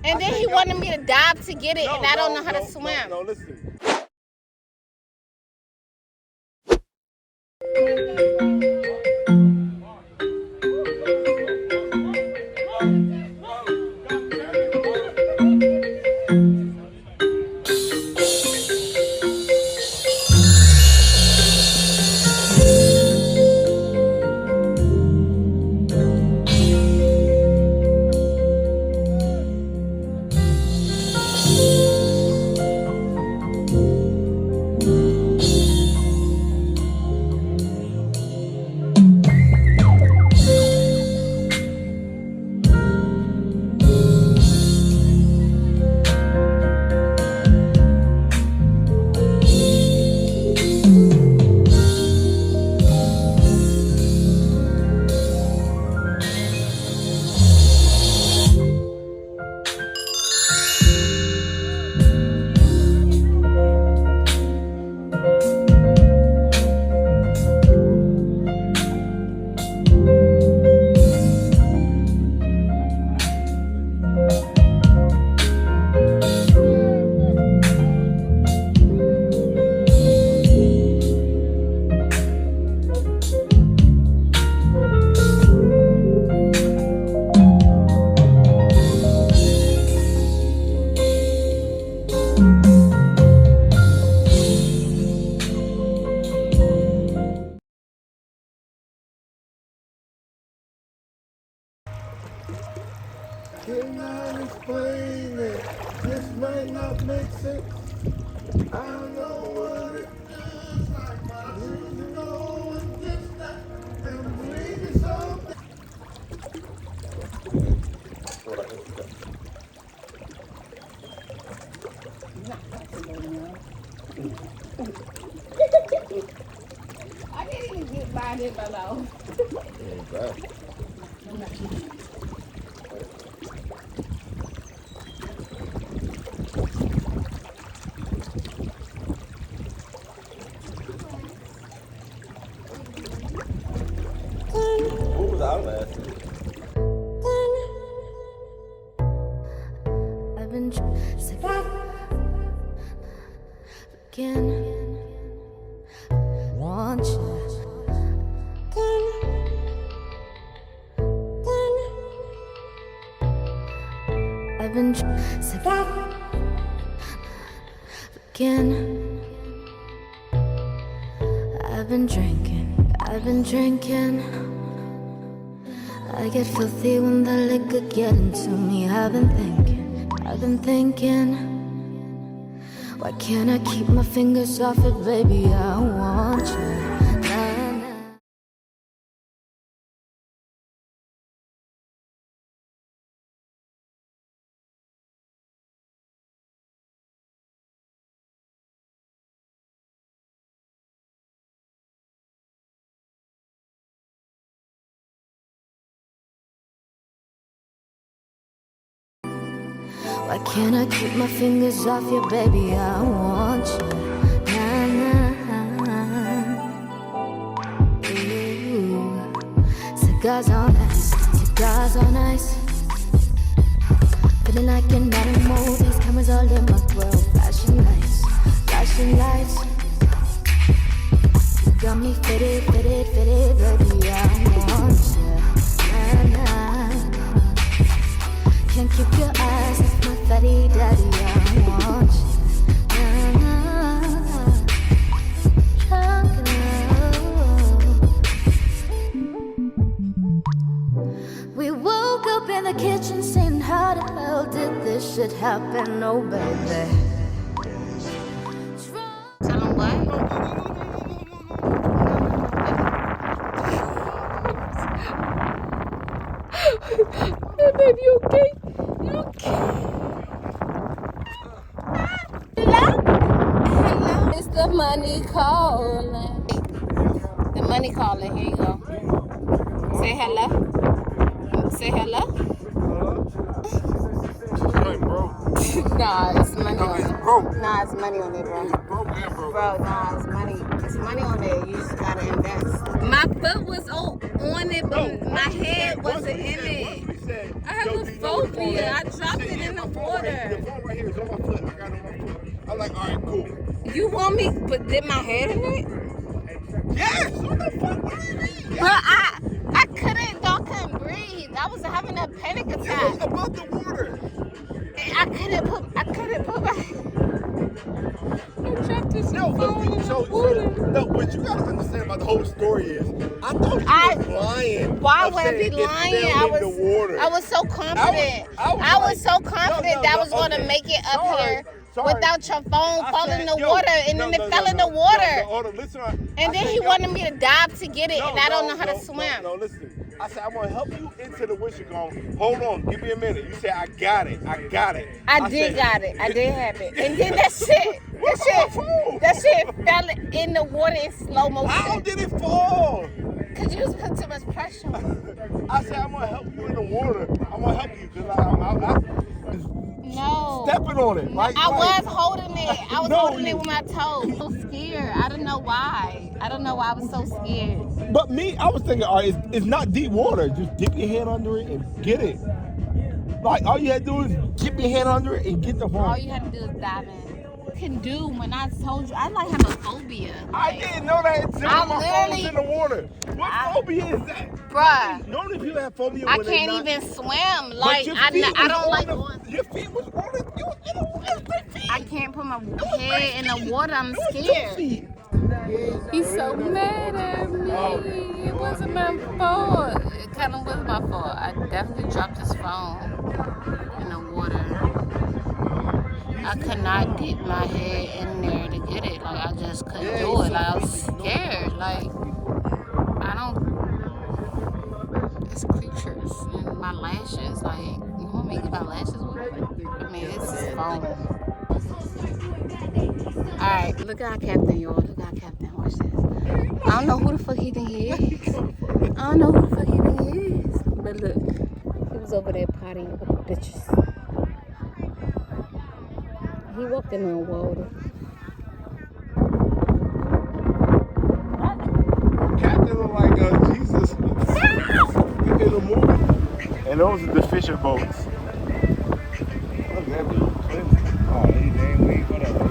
And then he wanted me to dive to get it, and I don't know how to swim. No, listen. Cannot explain it. This might not make sense. I don't know what it feels like, but I seem to know it gets that. And believe it's something. I didn't even get by this below. What was our last? I've been sick again. Want you. I've been sick again. I've been drinking. I get filthy when the liquor get into me. I've been thinking. Why can't I keep my fingers off it, baby? I want you. Why can't I keep my fingers off you, baby? I want you. Nah, nah. Ooh. Cigars on ice. Feeling like you're not in movies. Cameras all in my grill. Flashing lights. You got me fitted, baby. I want you. Nah, nah. Can't keep your eyes off my fatty daddy. I want you. Nah, nah. Drunk love. We woke up in the kitchen saying, how the hell did this shit happen? Oh, baby. Tell him what? Hey, baby, you okay? You okay? Hello? It's the money calling. The money calling. Here you go. Say hello. Say hello. Nah, it's money on it. Nah, it's money on it, bro. Bro, nah, it's money. It's money on it. You just gotta invest. My foot was on it, but my head wasn't in it. said, I have a phobia. I dropped it in the water. The phone right here is on my foot. I got it on my foot. I'm like, all right, cool. You want me to dip my head in it? Yes! What the fuck? What do you mean? Yes. But I couldn't breathe. I was having a panic It was attack. above the water. I couldn't put my. I dropped this phone in the water. No, what you gotta understand about the whole story is, I thought you was lying. Why would I be lying? I was so confident. I was so confident that I was going to make it up here without your phone falling in the water, and then it fell in the water. And then he wanted me to dive to get it, and I don't know how to swim. No, listen. I said, I'm going to help you into the wishing going. Hold on, give me a minute. You said, I got it. I got it. I did have it. And then that shit fell in the water in slow motion. How did it fall? Because you just put too much pressure on it. I said, I'm going to help you in the water. I'm going to help you because No. Stepping on it. Like, I was holding it. I was holding it with my toes. So scared. I don't know why. I was so scared. But me, I was thinking, all right, it's not deep water. Just dip your hand under it and get it. Like, all you had to do is dip your hand under it and get the phone. All you had to do is dive in. Can do when I told you I like have a phobia. I didn't know that until my phone was in the water. What phobia is that? Bruh. Normally people have phobia I when can't even swim. Like I don't like going. Your feet was on it. You was in the water. I can't put my head in the water. I'm scared. He's so mad at me. It wasn't my fault. It kind of was my fault. I definitely dropped his phone in the water. I could not dip my head in there to get it. Like, I just couldn't do it. Like, I was scared. Like, it's creatures and my lashes. Like, you want me to get my lashes wet? I mean, it's his phone. Alright, look at our captain, y'all. Look at our captain. Watch this. I don't know who the fuck he think he is. But look, he was over there partying with the bitches. He walked in on water. Captain looked like Jesus in the movie. And those are the fisher boats. Look at that dude. Oh, he ain't wait. Whatever.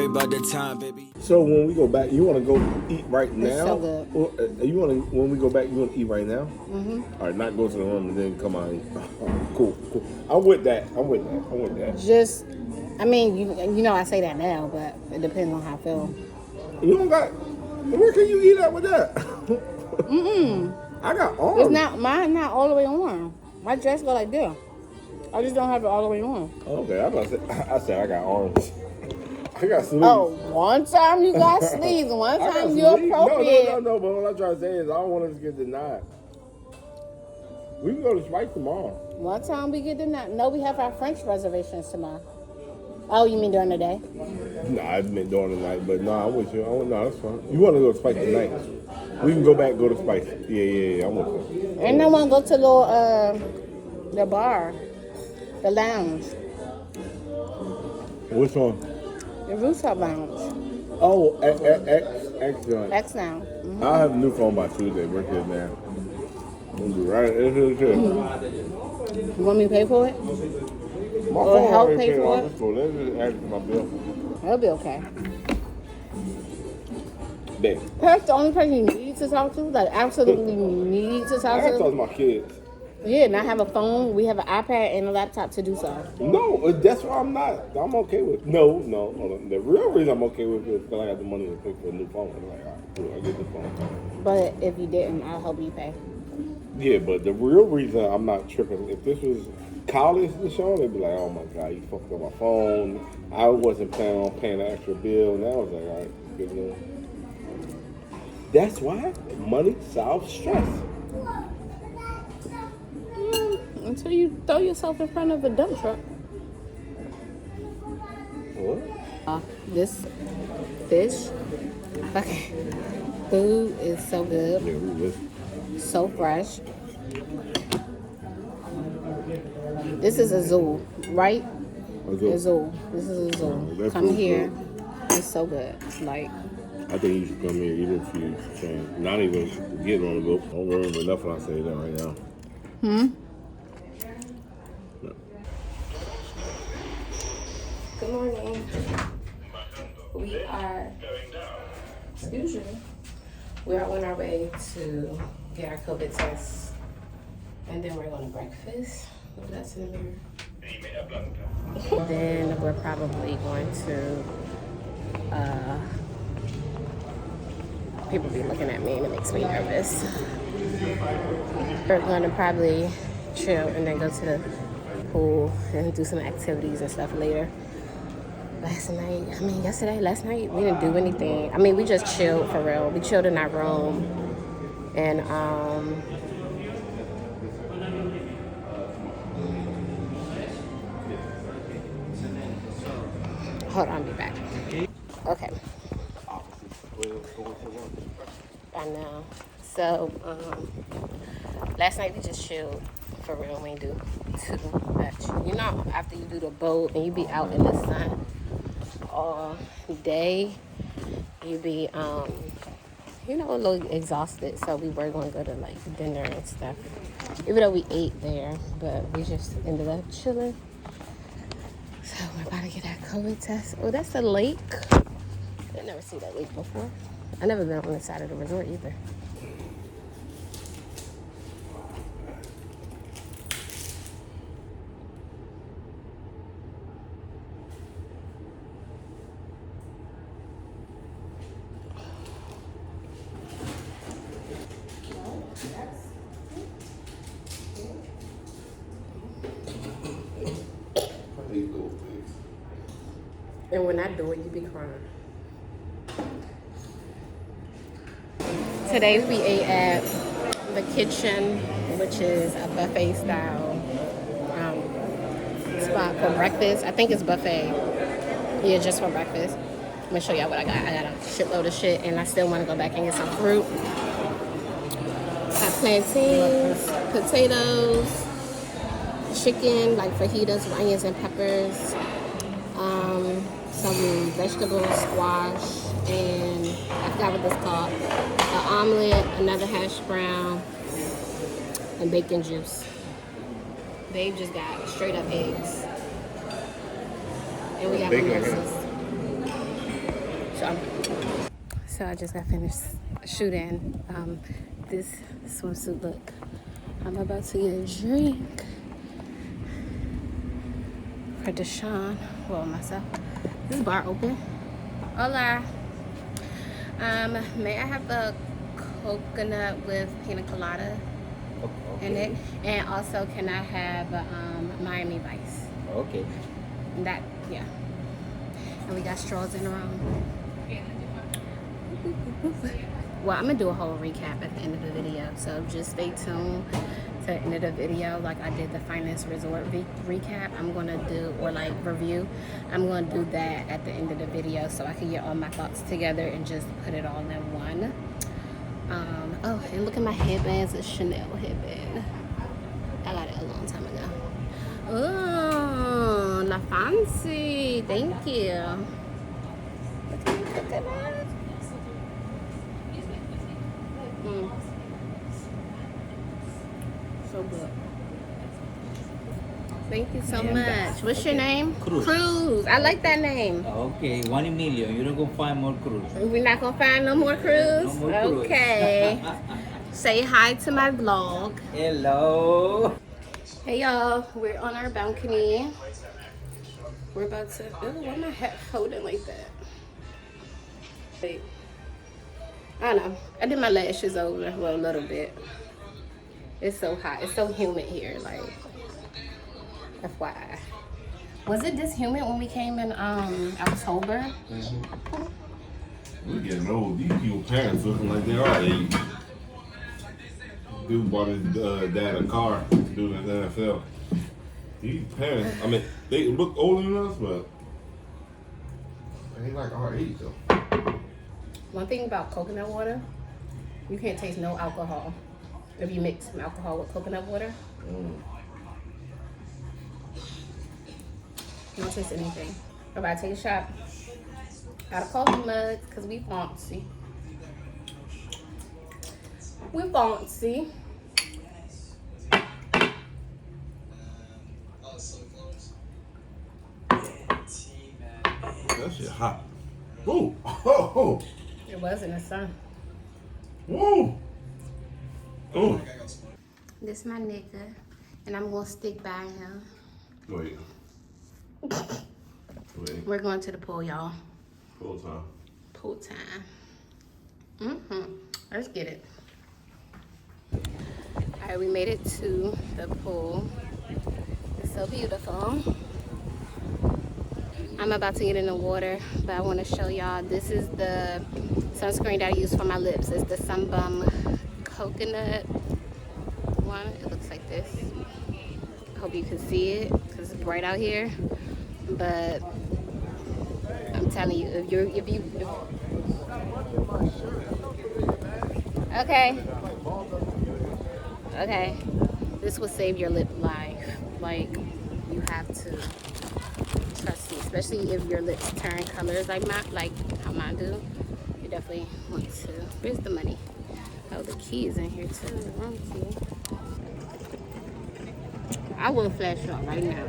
About the time, baby. So when we go back, you want to go eat right now? It's so good. Or, when we go back, you want to eat right now? Mm-hmm. All right, not go to the room and then come out and eat. Cool. I'm with that. Just, I mean, you know I say that now, but it depends on how I feel. You don't got, where can you eat at with that? I got arms. It's not, mine not all the way on. My dress go like this. I just don't have it all the way on. Okay, I said I got arms. I got sleeves. Oh, one time you got sleeves, one time you're appropriate. No, but what I'm trying to say is I don't want us to get denied. We can go to Spike tomorrow. One time we get denied. No, we have our French reservations tomorrow. Oh, you mean during the day? No, I meant during the night, but no, I'm with you. No, that's fine. You want to go to Spike tonight? We can go back, go to Spike. Yeah, I'm with you. And I want to go to the bar, the lounge. Which one? The rooftop lounge. Oh, X joint. X now. Mm-hmm. I'll have a new phone by Tuesday. We're good, man. We'll be right. It's good. You want me to pay for it? My or phone help already pay paid for off. it? So let's just add it to my bill. That'll be okay. Damn. That's the only person you need to talk to? Like, absolutely need to I talk gotta to? talk to my kids. Yeah, and I have a phone. We have an iPad and a laptop to do so. No, that's why I'm not. I'm okay with. No. Hold on. The real reason I'm okay with it is because I got the money to pay for a new phone. I'm like, all right, cool, I get the phone. But if you didn't, I'll help you pay. Yeah, but the real reason I'm not tripping, if this was college, the show, they'd be like, oh my God, you fucked up my phone. I wasn't planning on paying an extra bill. And I was like, all right, good news. That's why money solves stress. Until you throw yourself in front of a dump truck. What? This fish, okay, food is so good. So fresh. This is a zoo, right? A zoo. This is a zoo. Come here. It's so good. Like, I think you should come here even if you can. Not even get on the boat. Don't remember nothing I say that right now. No. good morning. We are, excuse me, we are on our way to get our COVID test. And then we're going to breakfast. Oh, that's in the mirror. Then we're probably going to, people be looking at me and it makes me nervous. We're going to probably chill and then go to the pool and do some activities and stuff later. Last night, last night, we didn't do anything. I mean, we just chilled for real. We chilled in our room. And, hold on, I'll be back. Okay. I know. So, last night we just chilled for real. We didn't do too much. You know, after you do the boat and you be out in the sun all day, you be, you know, a little exhausted. So we were going to go to like dinner and stuff. Even though we ate there, but we just ended up chilling. So we're about to get our COVID test. Oh, that's a lake. I never seen that lake before. I never been on the side of the resort either. And when I do it, you be crying. Today we ate at the kitchen, which is a buffet style spot for breakfast. I think it's buffet. Yeah, just for breakfast. I'm gonna show y'all what I got. I got a shitload of shit and I still wanna go back and get some fruit. Got plantains, potatoes, chicken, like fajitas, onions and peppers. Some vegetables, squash, and I forgot what this called. An omelet, another hash brown, and bacon juice. Babe just got straight up eggs. And we got mimosas. So I just got finished shooting this swimsuit look. I'm about to get a drink for Deshaun, well, myself. Is this bar open? Hola. May I have the coconut with pina colada in it? And also, can I have Miami Vice? Okay. That, yeah. And we got straws in the room. Well, I'm gonna do a whole recap at the end of the video, so just stay tuned to the end of the video. Like I did the Finance Resort recap, I'm gonna do, or like review, I'm gonna do that at the end of the video so I can get all my thoughts together and just put it all in one. Oh, and look at my headband. It's a Chanel headband. I got it a long time ago. Oh, la fancy. Thank you. Look at that. So good. Thank you so much. What's your name? Cruz. Cruz. I like that name. Okay, 1 in million. You're not gonna find more Cruz. We're not gonna find no more Cruz? No more Cruz. Okay. Say hi to my vlog. Hello. Hey y'all, we're on our balcony. We're about to, why am I holding like that? Wait. I don't know. I did my lashes over, well, a little bit. It's so hot. It's so humid here, like, FYI. Was it this humid when we came in October? We're getting old. These people's parents looking like they are 80. Dude bought his dad a car to do the NFL. These parents, I mean, they look older than us, but they ain't like our age though. One thing about coconut water, You can't taste no alcohol if you mix some alcohol with coconut water. You don't taste anything. Everybody take a shot out of coffee mugs because we fancy. We fancy. That shit hot. Ooh. Oh. It was in the sun. Ooh. Ooh. This my nigga, and I'm gonna stick by him. Go ahead. We're going to the pool, y'all. Full time. Pool time. Let's get it. All right, we made it to the pool. It's so beautiful. I'm about to get in the water, but I want to show y'all. This is the sunscreen that I use for my lips. It's the Sunbum coconut one. It looks like this. I hope you can see it because it's bright out here. But I'm telling you, okay, this will save your lip life. Like, you have to trust me, especially if your lips turn colors like how mine do. You definitely want to. Where's the money? Oh, the key is in here too. Wrong key. I will flash up right now.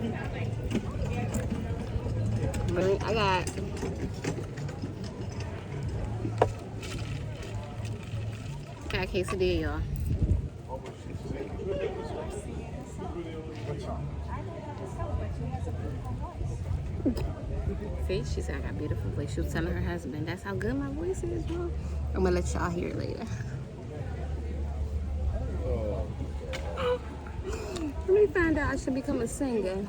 I got quesadilla, y'all. See, she said I got a beautiful voice. She was telling her husband, that's how good my voice is, bro. I'm gonna let y'all hear it later. Let me find out I should become a singer.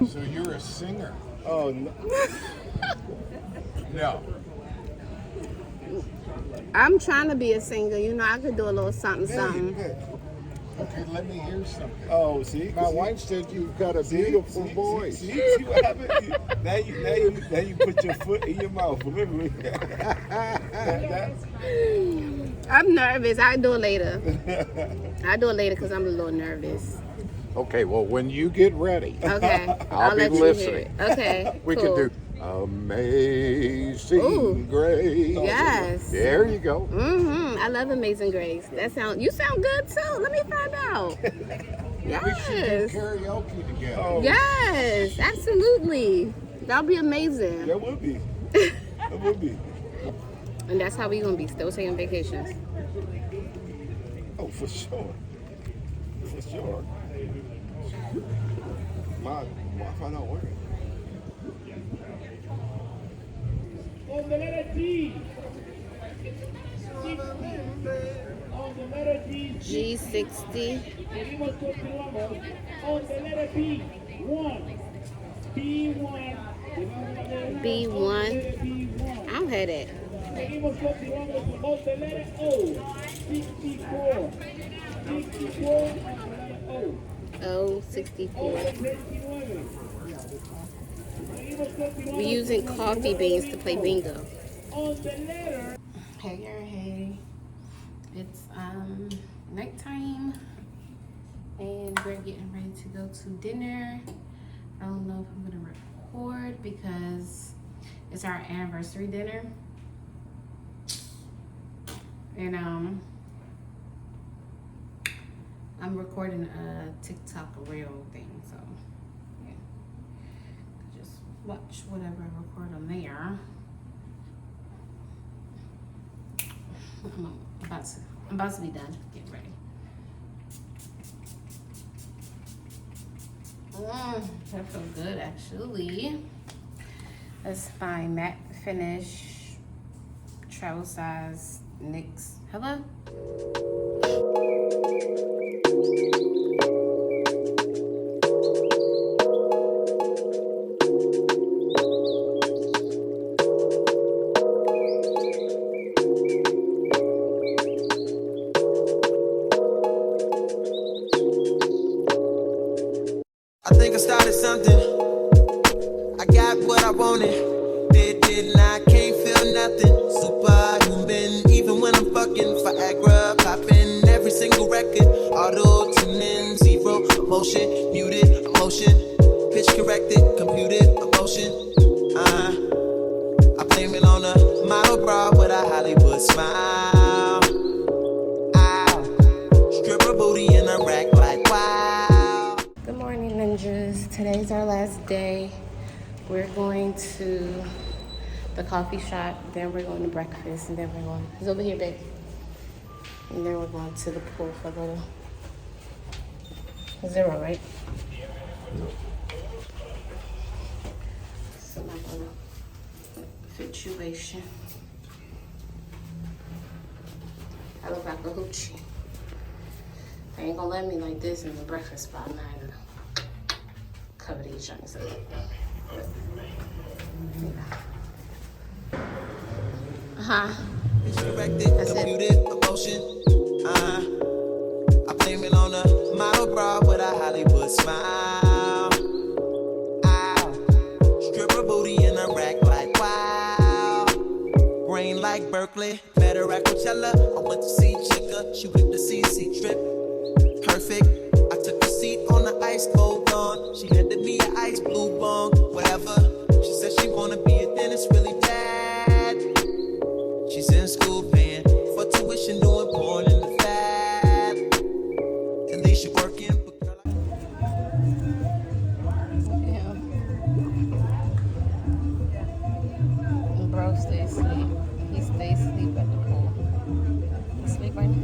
So you're a singer? Oh, no. No. I'm trying to be a singer. You know, I could do a little something. Okay, let me hear something. Oh, see? My wife said you've got a beautiful voice. See what happened? Now you put your foot in your mouth. I'm nervous. I'll do it later. I'll do it later because I'm a little nervous. Okay, well, when you get ready, okay, I'll be let listening. You hear it. Okay, we cool. can do Amazing Grace. Yes. There you go. I love Amazing Grace. You sound good too. Let me find out. Yes. We should do karaoke together. Oh. Yes, absolutely. That'll be amazing. That would be. That would be. And that's how we gonna be, still taking vacations. Oh, for sure. For sure. My Wi-Fi not working. On the letter D. 60. On the letter D. G60. Seguimos continuamos. On the letter B. 1. B1. B1. I don't have that. Seguimos continuamos. On the letter O. 64. 64 on the letter O. Oh, 64. We're using coffee beans to play bingo. Hey. It's nighttime and we're getting ready to go to dinner. I don't know if I'm gonna record because it's our anniversary dinner. And I'm recording a TikTok reel thing, so yeah. Just watch whatever I record on there. I'm about to be done. Get ready. That feels good actually. Let's find matte finish, travel size, NYX. Hello? I think I started something. I got what I wanted. Didn't I? Can't feel nothing. Super motion, muted, emotion, pitch corrected, computed, emotion. I blame it on a model bra with a Hollywood smile. Stripper booty in a rack like wow. Good morning, ninjas. Today's our last day. We're going to the coffee shop, then we're going to breakfast, and then we're going, it's over here, babe. And then we're going to the pool for the 0, right? So my little situation. I look like a hoochie. They ain't gonna let me like this in the breakfast spot neither. Cover these joints up. That's it. Emotion. I blame it on a model bra with a Hollywood smile. Stripper booty in a rack like wow. Brain like Berkeley, better at Coachella. I went to see Chica, she went to see trip. Perfect. I took a seat on the ice cold on. She handed me an ice blue bong, whatever. She said she wanna be a dentist really bad. She's in school paying for tuition, doing porn in the fat. At least she working. Yeah. Bro stays asleep. He stays asleep at the pool. He sleep right now.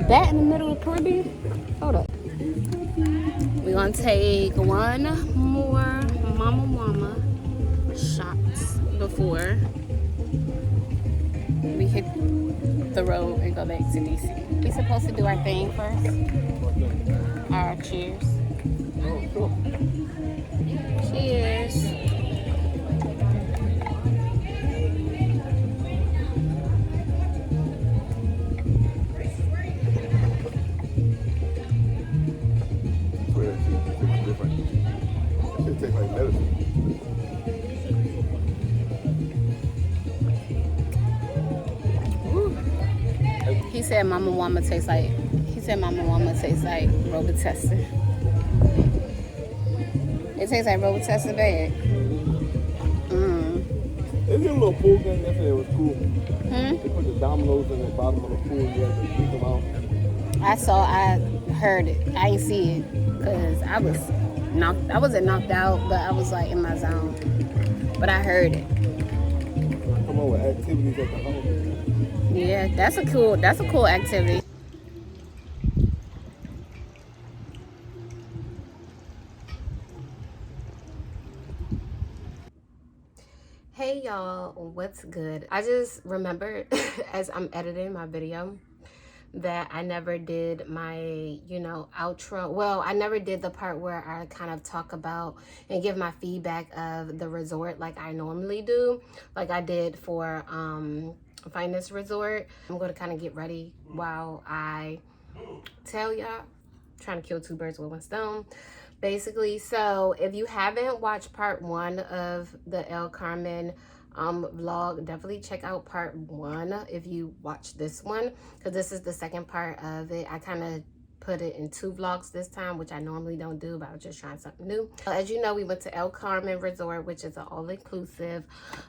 That in the middle of the Caribbean? Hold up. We're gonna take one more mama shots before we hit the road and go back to DC. We supposed to do our thing first. Our cheers. Cheers. Tastes like medicine. He said Mama Wama tastes like Robitussin. It tastes like Robitussin bag. They did a little pool game yesterday. It was cool. They put the dominoes in the bottom of the pool. You had to keep them out. I heard it. I ain't see it because I wasn't knocked out, but I was like in my zone. But I heard it. Come on with activities at the home. Yeah, that's a cool activity. Hey y'all, what's good? I just remembered as I'm editing my video that I never did my, outro. Well, I never did the part where I kind of talk about and give my feedback of the resort like I normally do, like I did for Finest Resort. I'm going to kind of get ready while I tell y'all. Trying to kill 2 birds with 1 stone. Basically, so if you haven't watched part 1 of the El Carmen vlog, definitely check out part 1 if you watch this one, because this is the second part of it. I kind of put it in 2 vlogs this time, which I normally don't do, but I was just trying something new. As you know, we went to El Carmen Resort, which is an all-inclusive,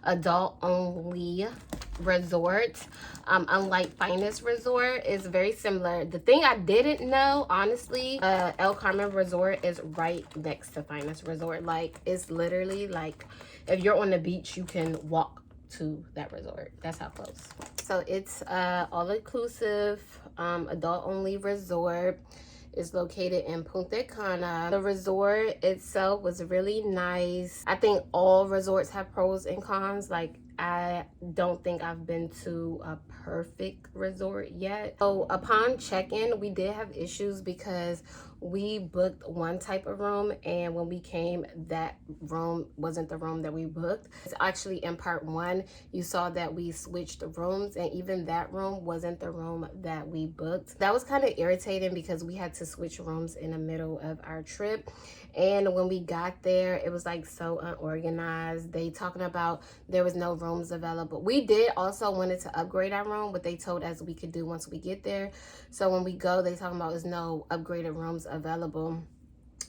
adult-only resort. Unlike Finest Resort, is very similar. The thing I didn't know, honestly, El Carmen Resort is right next to Finest Resort. Like, it's literally like, if you're on the beach, you can walk to that resort. That's how close. So it's all-inclusive, adult-only resort. It's located in Punta Cana. The resort itself was really nice. I think all resorts have pros and cons. Like, I don't think I've been to a perfect resort yet. So upon check-in, we did have issues because we booked one type of room, and when we came, that room wasn't the room that we booked. It's actually in part 1, you saw that we switched rooms, and even that room wasn't the room that we booked. That was kind of irritating because we had to switch rooms in the middle of our trip. And when we got there, it was like so unorganized. They talking about there was no rooms available. We did also wanted to upgrade our room, but they told us we could do once we get there. So when we go, they talking about there's no upgraded rooms available.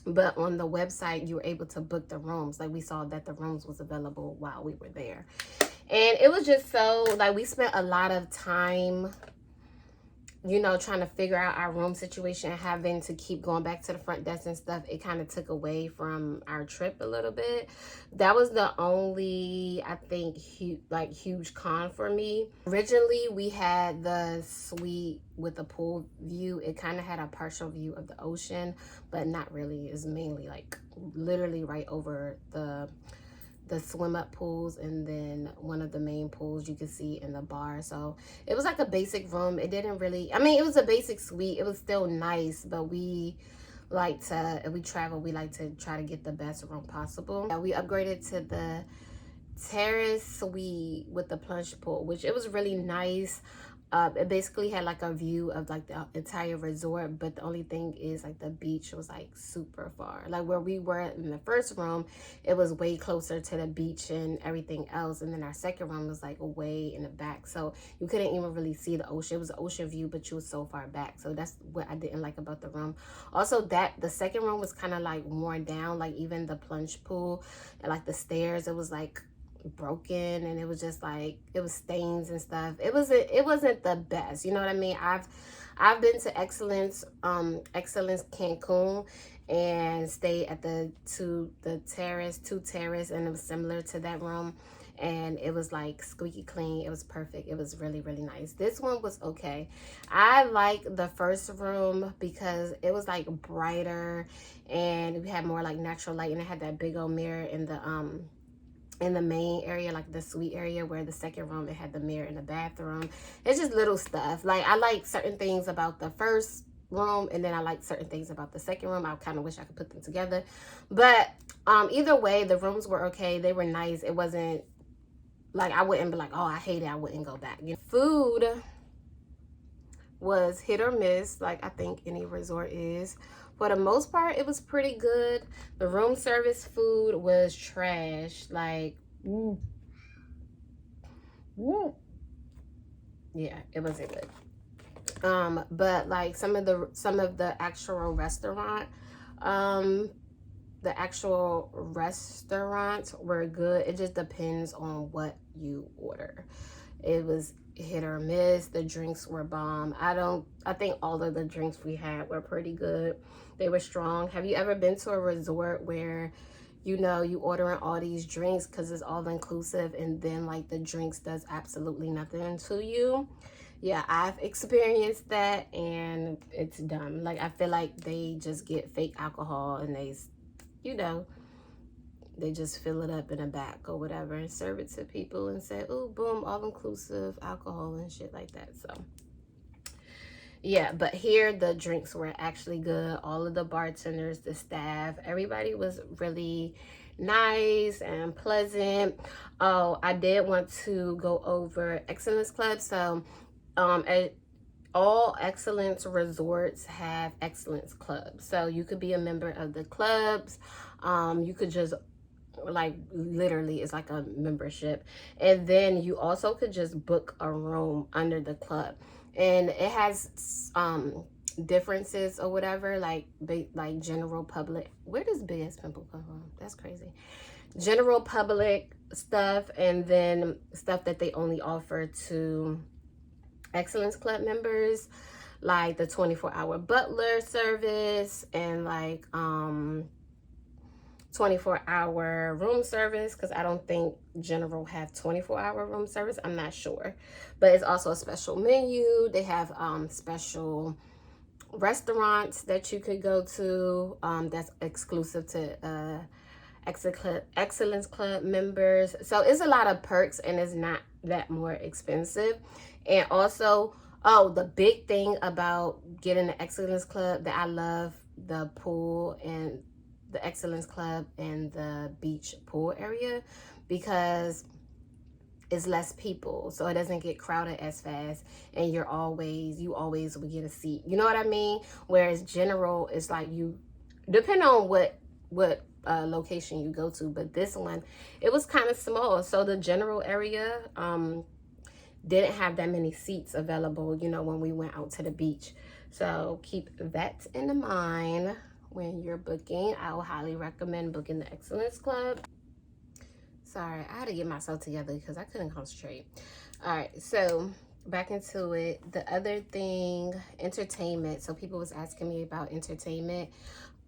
But on the website, you were able to book the rooms. Like, we saw that the rooms was available while we were there. And it was just so, like, we spent a lot of time, you know, trying to figure out our room situation, having to keep going back to the front desk and stuff. It kind of took away from our trip a little bit. That was the only, I think, huge con for me. Originally, we had the suite with the pool view. It kind of had a partial view of the ocean, but not really. It's mainly like literally right over the swim up pools, and then one of the main pools you can see in the bar. So it was like a basic room. It didn't really, I mean, it was a basic suite. It was still nice, but we like to, if we travel, we like to try to get the best room possible. We upgraded to the terrace suite with the plunge pool, which it was really nice. It basically had like a view of like the entire resort, but the only thing is like the beach was like super far. Like where we were in the first room, it was way closer to the beach and everything else, and then our second room was like way in the back, so you couldn't even really see the ocean. It was an ocean view, but you was so far back. So that's what I didn't like about the room. Also, that the second room was kind of like worn down, like even the plunge pool and like the stairs, it was like broken, and it was just like, it was stains and stuff. It wasn't the best, you know what I mean? I've been to Excellence Cancun and stayed at the terrace, and it was similar to that room, and it was like squeaky clean. It was perfect. It was really, really nice. This one was okay. I like the first room because it was like brighter, and we had more like natural light, and it had that big old mirror in the main area, like the suite area, where the second room, it had the mirror in the bathroom. It's just little stuff. Like, I like certain things about the first room, and then I like certain things about the second room. I kind of wish I could put them together. But either way, the rooms were okay. They were nice. It wasn't like, I wouldn't be like, oh, I hate it, I wouldn't go back. You know? Food was hit or miss, like I think any resort is. For the most part, it was pretty good. The room service food was trash. Like, yeah, it wasn't good. But like some of the actual restaurants were good. It just depends on what you order. It was hit or miss. The drinks were bomb. I think all of the drinks we had were pretty good. They were strong. Have you ever been to a resort where, you know, you ordering all these drinks because it's all inclusive, and then like the drinks does absolutely nothing to you? Yeah, I've experienced that, and it's dumb. Like, I feel like they just get fake alcohol, and they, you know, they just fill it up in a back or whatever and serve it to people and say, oh, boom, all inclusive alcohol and shit like that. So yeah, but here the drinks were actually good. All of the bartenders, the staff, everybody was really nice and pleasant. Oh, I did want to go over Excellence Club. So all Excellence resorts have Excellence Clubs. So you could be a member of the clubs. You could just, like, literally, it's like a membership, and then you also could just book a room under the club, and it has differences or whatever, like general public. Where does Big Ass Pimple come from? That's crazy. General public stuff, and then stuff that they only offer to Excellence Club members, like the 24-hour butler service, and like 24-hour room service, because I don't think general have 24-hour room service. I'm not sure, but it's also a special menu. They have special restaurants that you could go to that's exclusive to Excellence Club members. So it's a lot of perks, and it's not that more expensive. And also, oh, the big thing about getting the Excellence Club that I love the pool and the Excellence Club and the beach pool area, because it's less people, so it doesn't get crowded as fast, and you always will get a seat. You know what I mean? Whereas general is like, you depend on what location you go to, but this one, it was kind of small, so the general area didn't have that many seats available, you know, when we went out to the beach. So keep that in mind when you're booking. I will highly recommend booking the Excellence Club. Sorry, I had to get myself together because I couldn't concentrate. All right, so back into it. The other thing, entertainment. So people was asking me about entertainment.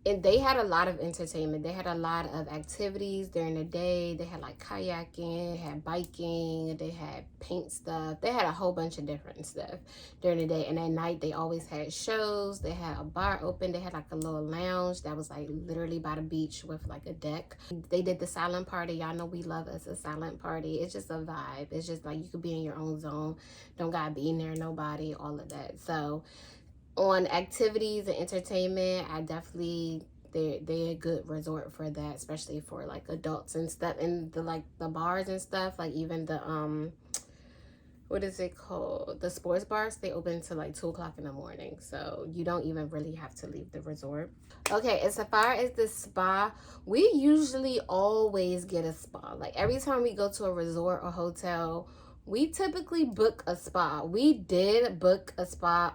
And they had a lot of entertainment. They had a lot of activities during the day. They had like kayaking, they had biking, they had paint stuff. They had a whole bunch of different stuff during the day. And at night, they always had shows. They had a bar open. They had like a little lounge that was like literally by the beach with like a deck. They did the silent party. Y'all know we love us a silent party. It's just a vibe. It's just like you could be in your own zone. Don't gotta be near nobody, all of that. So on activities and entertainment, I definitely, they're a good resort for that, especially for like adults and stuff. And the like the bars and stuff, like even the what is it called, the sports bars, they open till like 2 o'clock in the morning, so you don't even really have to leave the resort. Okay, as far as the spa, we usually always get a spa. Like every time we go to a resort or hotel, we typically book a spa. We did book a spa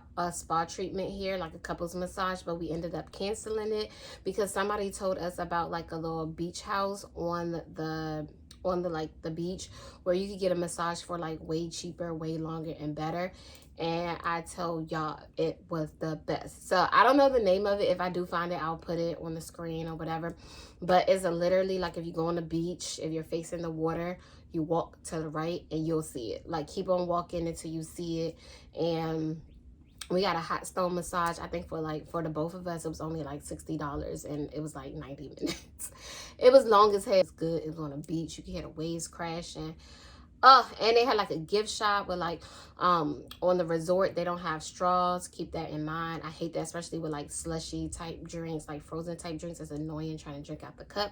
treatment here, like a couples massage, but we ended up canceling it because somebody told us about like a little beach house on the like the beach where you could get a massage for like way cheaper, way longer and better. And I told y'all it was the best. So I don't know the name of it. If I do find it, I'll put it on the screen or whatever. But it's literally like if you go on the beach, if you're facing the water, you walk to the right and you'll see it. Like keep on walking until you see it. And we got a hot stone massage. I think for the both of us, it was only like $60 and it was like 90 minutes. It was long as hell. It's good. It was on a beach. You could hear the waves crashing. Oh, and they had like a gift shop with like on the resort they don't have straws. Keep that in mind. I hate that, especially with like slushy type drinks, like frozen type drinks. It's annoying trying to drink out the cup.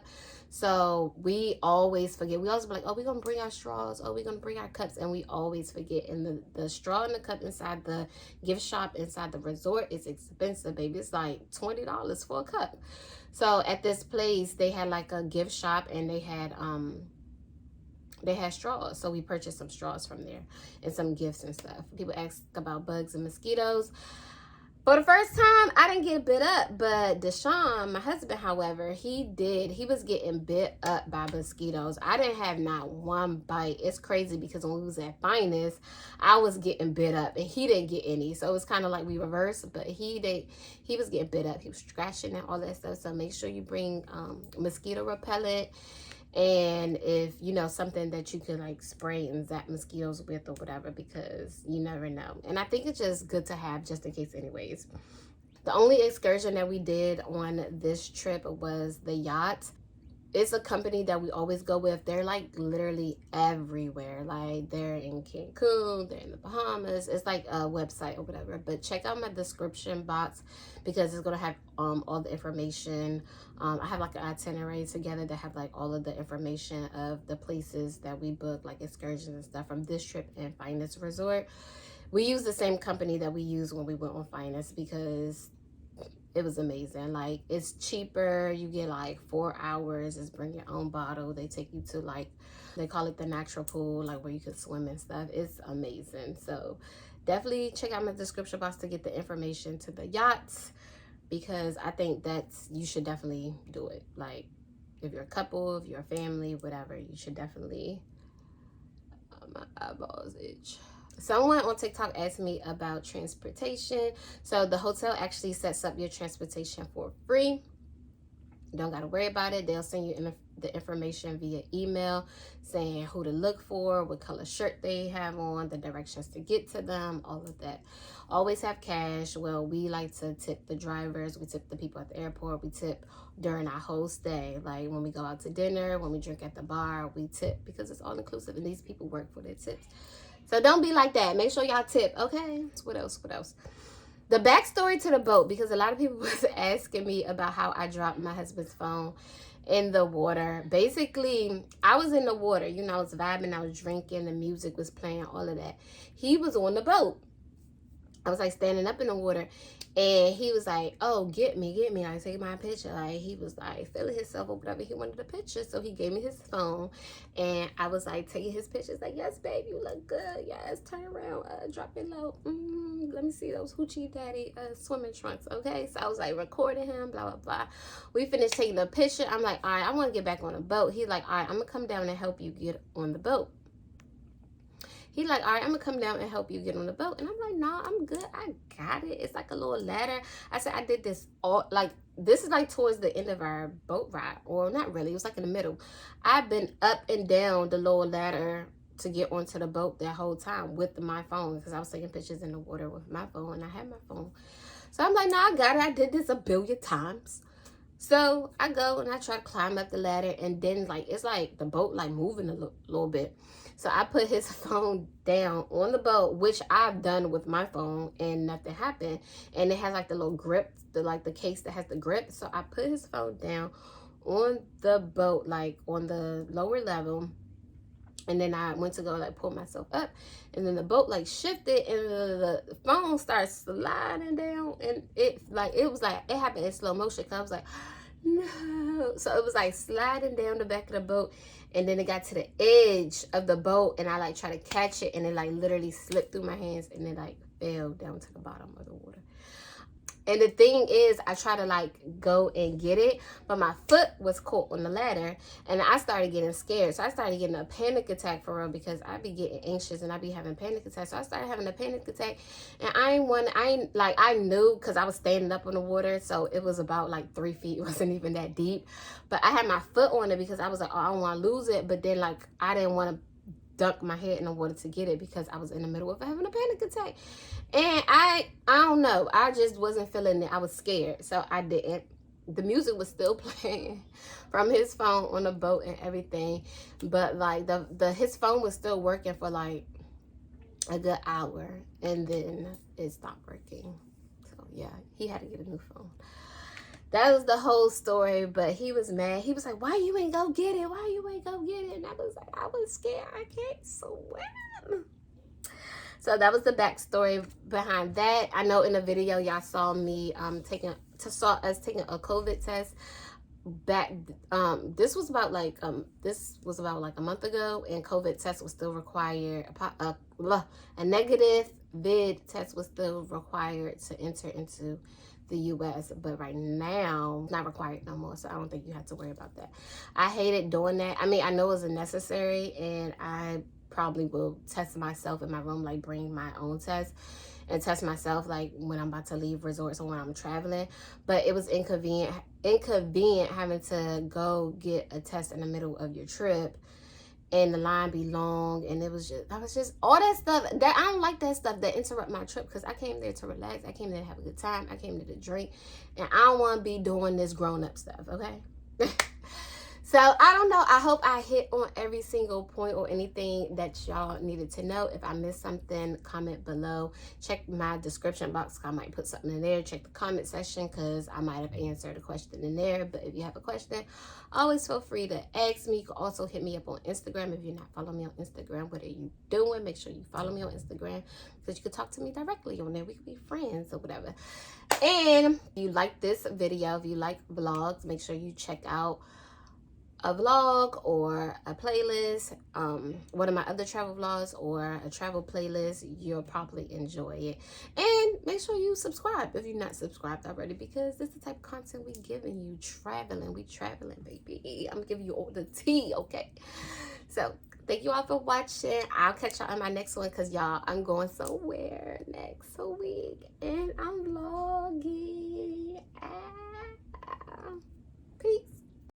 So we always forget. We always be like, oh, we're gonna bring our straws, oh, we're gonna bring our cups, and we always forget. And the straw and the cup inside the gift shop inside the resort is expensive, baby. It's like $20 for a cup. So at this place they had like a gift shop and they had straws, so we purchased some straws from there and some gifts and stuff. People ask about bugs and mosquitoes. For the first time, I didn't get bit up, but Deshaun, my husband, however, he was getting bit up by mosquitoes. I didn't have not one bite. It's crazy because when we was at Finest, I was getting bit up and he didn't get any. So it was kind of like we reversed, but he was getting bit up. He was scratching and all that stuff. So make sure you bring mosquito repellent. And if you know something that you can like spray and zap mosquitoes with or whatever, because you never know. And I think it's just good to have just in case anyways. The only excursion that we did on this trip was the Yacht. It's a company that we always go with. They're like literally everywhere. Like they're in Cancun, they're in the Bahamas. It's like a website or whatever. But check out my description box because it's gonna have all the information. I have like an itinerary together that have like all of the information of the places that we booked, like excursions and stuff from this trip and Finest Resort. We use the same company that we used when we went on Finest because it was amazing. Like it's cheaper. You get like 4 hours. Just bring your own bottle. They take you to like, they call it the natural pool, like where you can swim and stuff. It's amazing. So definitely check out my description box to get the information to the yachts, because I think you should definitely do it. Like if you're a couple, if you're a family, whatever, you should definitely, my eyeballs itch. Someone on TikTok asked me about transportation. So the hotel actually sets up your transportation for free. You don't got to worry about it. They'll send you the information via email saying who to look for, what color shirt they have on, the directions to get to them, all of that. Always have cash. Well, we like to tip the drivers. We tip the people at the airport. We tip during our whole stay. Like when we go out to dinner, when we drink at the bar, we tip because it's all inclusive and these people work for their tips. So don't be like that. Make sure y'all tip, okay? What else? The backstory to the boat, because a lot of people was asking me about how I dropped my husband's phone in the water. Basically, I was in the water, you know, I was vibing, I was drinking, the music was playing, all of that. He was on the boat. I was like standing up in the water, and he was like, oh, get me, like take my picture. Like he was like feeling himself or whatever, he wanted a picture, so he gave me his phone, and I was like taking his pictures, like, yes babe, you look good, yes, turn around, drop it low, let me see those hoochie daddy swimming trunks, okay? So I was like recording him, blah blah blah. We finished taking the picture. I'm like, all right, I want to get back on the boat. He's like, all right, I'm gonna come down and help you get on the boat. He's like, all right, I'm gonna come down and help you get on the boat. And I'm like, no, I'm good, I got it. It's like a little ladder. I said, I did this all, like, this is like towards the end of our boat ride, or not really, it was like in the middle. I've been up and down the lower ladder to get onto the boat that whole time with my phone, because I was taking pictures in the water with my phone, and I had my phone. So I'm like, no, I got it. I did this a billion times. So I go and I try to climb up the ladder, and then like it's like the boat like moving a little bit. So I put his phone down on the boat, which I've done with my phone, and nothing happened. And it has like the little grip, the case that has the grip. So I put his phone down on the boat, like on the lower level. And then I went to go like pull myself up, and then the boat like shifted, and the phone started sliding down, and it was like it happened in slow motion, because I was like, no. So it was like sliding down the back of the boat, and then it got to the edge of the boat, and I like tried to catch it, and it like literally slipped through my hands, and it like fell down to the bottom of the water. And the thing is, I tried to like go and get it, but my foot was caught on the ladder, and I started getting scared. So I started getting a panic attack for real, because I be getting anxious and I be having panic attacks. So I started having a panic attack, and I knew, because I was standing up on the water, so it was about like 3 feet. It wasn't even that deep, but I had my foot on it because I was like, oh, I don't want to lose it. But then like I didn't want to dunk my head in the water to get it, because I was in the middle of having a panic attack. And I don't know, I just wasn't feeling it. I was scared, so I didn't. The music was still playing from his phone on the boat and everything, but like his phone was still working for like a good hour, and then it stopped working. So yeah, he had to get a new phone. That was the whole story. But he was mad. He was like, why you ain't go get it? Why you ain't go get it? And I was like, I was scared. I can't swim. So that was the backstory behind that. I know in the video y'all saw me taking us taking a COVID test back. This was about like a month ago, and COVID test was still required. A negative vid test was still required to enter into the US, but right now it's not required no more, so I don't think you have to worry about that. I hated doing that. I mean, I know it's necessary, and I probably will test myself in my room, like bring my own test and test myself like when I'm about to leave resorts or when I'm traveling. But it was inconvenient having to go get a test in the middle of your trip, and the line be long, and I was just all that stuff that I don't like, that stuff that interrupt my trip, because I came there to relax, I came there to have a good time, I came there to drink, and I don't want to be doing this grown-up stuff, okay? So I don't know, I hope I hit on every single point or anything that y'all needed to know. If I missed something, comment below. Check my description box, I might put something in there. Check the comment section, because I might have answered a question in there. But if you have a question, always feel free to ask me. You can also hit me up on Instagram. If you're not following me on Instagram, what are you doing? Make sure you follow me on Instagram, because you can talk to me directly on there. We can be friends or whatever. And if you like this video, if you like vlogs, make sure you check out a vlog or a playlist, one of my other travel vlogs or a travel playlist. You'll probably enjoy it. And make sure you subscribe if you're not subscribed already, because this is the type of content we giving you. We traveling, baby. I'm giving you all the tea, okay? So thank you all for watching. I'll catch y'all in my next one, because y'all, I'm going somewhere next week, and I'm vlogging.